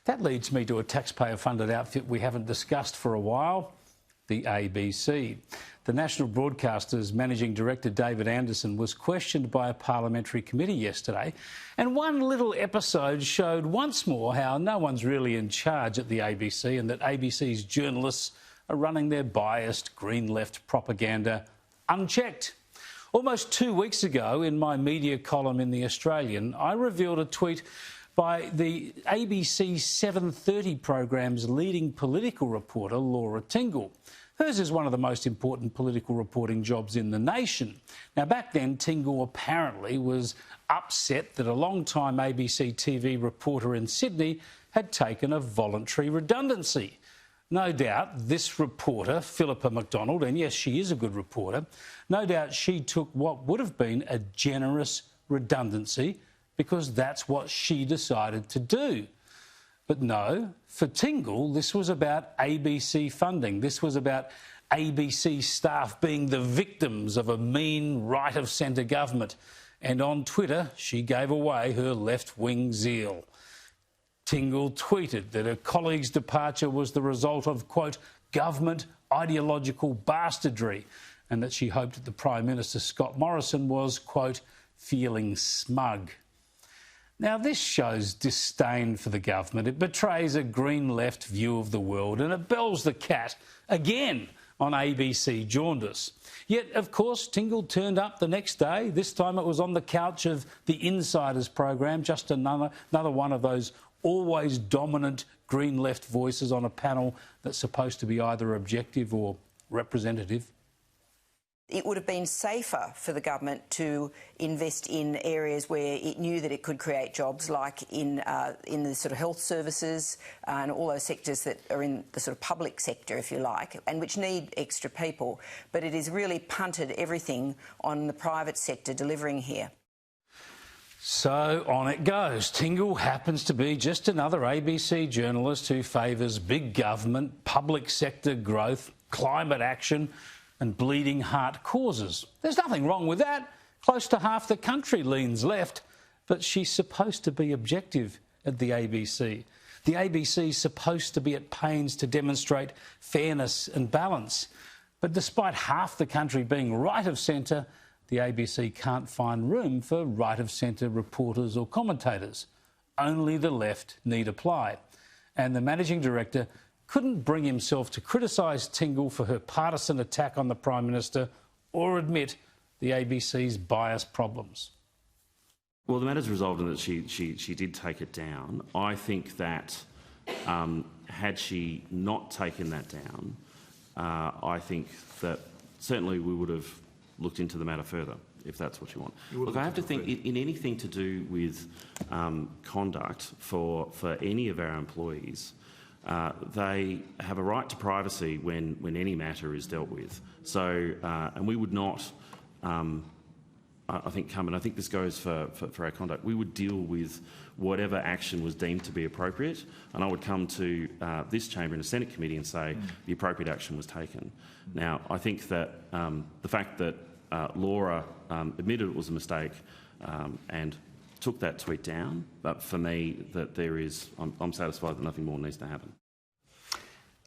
That leads me to a taxpayer-funded outfit we haven't discussed for a while, the ABC. The national broadcaster's managing director, David Anderson, was questioned by a parliamentary committee yesterday, and one little episode showed once more how no one's really in charge at the ABC and that ABC's journalists are running their biased green-left propaganda unchecked. Almost 2 weeks ago, in my media column in The Australian, I revealed a tweet by the ABC 7:30 programme's leading political reporter, Laura Tingle. Hers is one of the most important political reporting jobs in the nation. Now, back then, Tingle apparently was upset that a long-time ABC TV reporter in Sydney had taken a voluntary redundancy. No doubt this reporter, Phillippa McDonald, and yes, she is a good reporter, no doubt she took what would have been a generous redundancy because that's what she decided to do. But no, for Tingle, this was about ABC funding. This was about ABC staff being the victims of a mean right-of-centre government. And on Twitter, she gave away her left-wing zeal. Tingle tweeted that her colleague's departure was the result of, quote, government ideological bastardry, and that she hoped that the Prime Minister, Scott Morrison, was, quote, feeling smug. Now, this shows disdain for the government. It betrays a green left view of the world, and it bells the cat again on ABC Jaundice. Yet, of course, Tingle turned up the next day. This time it was on the couch of the Insiders program, just another one of those always dominant green left voices on a panel that's supposed to be either objective or representative. It would have been safer for the government to invest in areas where it knew that it could create jobs, like in the sort of health services and all those sectors that are in the sort of public sector, if you like, and which need extra people. But it has really punted everything on the private sector delivering here. So on it goes. Tingle happens to be just another ABC journalist who favours big government, public sector growth, climate action and bleeding heart causes. There's nothing wrong with that. Close to half the country leans left, but she's supposed to be objective at the ABC. The ABC's supposed to be at pains to demonstrate fairness and balance. But despite half the country being right of centre, the ABC can't find room for right of centre reporters or commentators. Only the left need apply. And the managing director couldn't bring himself to criticise Tingle for her partisan attack on the Prime Minister or admit the ABC's bias problems. Well, the matter's resolved in that she did take it down. I think that had she not taken that down, I think that certainly we would have looked into the matter further, if that's what you want. Look, I have to think in anything to do with conduct for any of our employees, they have a right to privacy when any matter is dealt with. So, and we would not, I think, and I think this goes for our conduct, we would deal with whatever action was deemed to be appropriate, and I would come to this chamber in a Senate committee and say the appropriate action was taken. Now, I think that the fact that Laura admitted it was a mistake and took that tweet down, but for me, that I'm satisfied that nothing more needs to happen.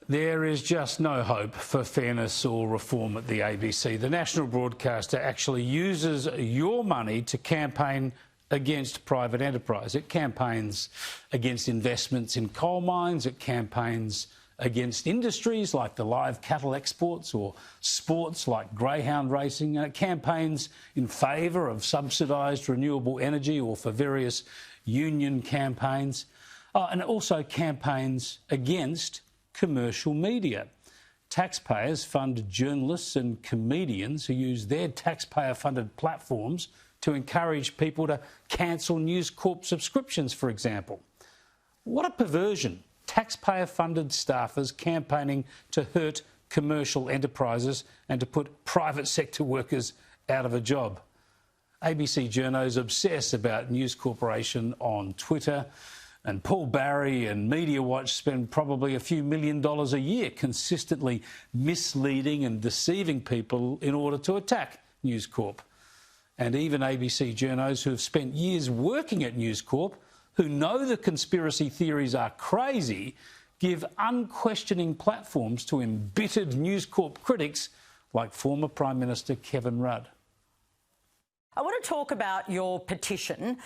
There is just no hope for fairness or reform at the ABC. The national broadcaster actually uses your money to campaign against private enterprise. It campaigns against investments in coal mines. It campaigns against industries like the live cattle exports or sports like greyhound racing. And it campaigns in favour of subsidised renewable energy or for various union campaigns. And it also campaigns against commercial media. Taxpayers fund journalists and comedians who use their taxpayer-funded platforms to encourage people to cancel News Corp subscriptions, for example. What a perversion. Taxpayer-funded staffers campaigning to hurt commercial enterprises and to put private sector workers out of a job. ABC journos obsess about News Corporation on Twitter, and Paul Barry and Media Watch spend probably a few $1 million a year consistently misleading and deceiving people in order to attack News Corp. And even ABC journos who have spent years working at News Corp, who know the conspiracy theories are crazy give unquestioning platforms to embittered News Corp critics like former Prime Minister Kevin Rudd. I want to talk about your petition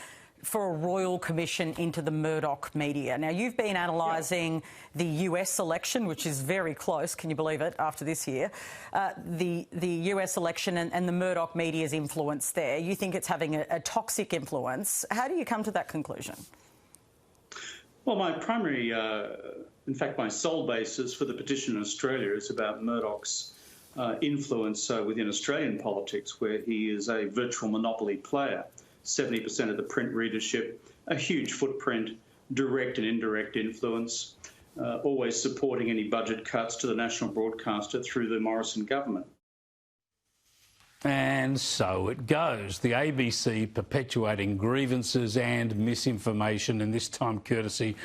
for a royal commission into the Murdoch media. Now, you've been analysing the US election, which is very close, can you believe it, after this year, the US election and the Murdoch media's influence there. You think it's having a toxic influence. How do you come to that conclusion? Well, my primary, in fact, my sole basis for the petition in Australia is about Murdoch's influence within Australian politics, where he is a virtual monopoly player. 70% of the print readership, a huge footprint, direct and indirect influence, always supporting any budget cuts to the national broadcaster through the Morrison government. And so it goes. The ABC perpetuating grievances and misinformation, and this time courtesy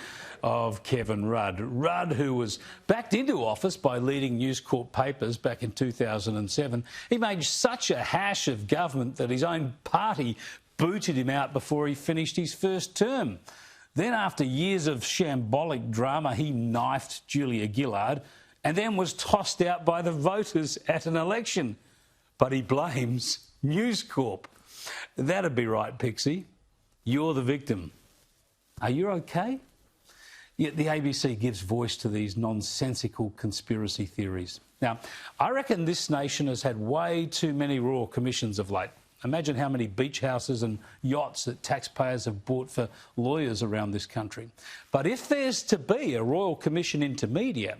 of Kevin Rudd. Rudd, who was backed into office by leading News Corp papers back in 2007, he made such a hash of government that his own party booted him out before he finished his first term. Then, after years of shambolic drama, he knifed Julia Gillard and then was tossed out by the voters at an election. But he blames News Corp. That'd be right, Pixie. You're the victim. Are you okay? Yet the ABC gives voice to these nonsensical conspiracy theories. Now, I reckon this nation has had way too many royal commissions of late. Imagine how many beach houses and yachts that taxpayers have bought for lawyers around this country. But if there's to be a royal commission into media,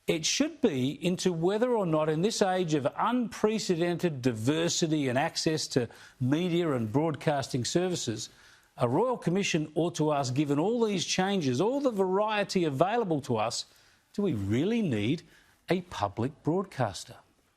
it should be into whether or not, in this age of unprecedented diversity and access to media and broadcasting services, a royal commission ought to ask, given all these changes, all the variety available to us, do we really need a public broadcaster?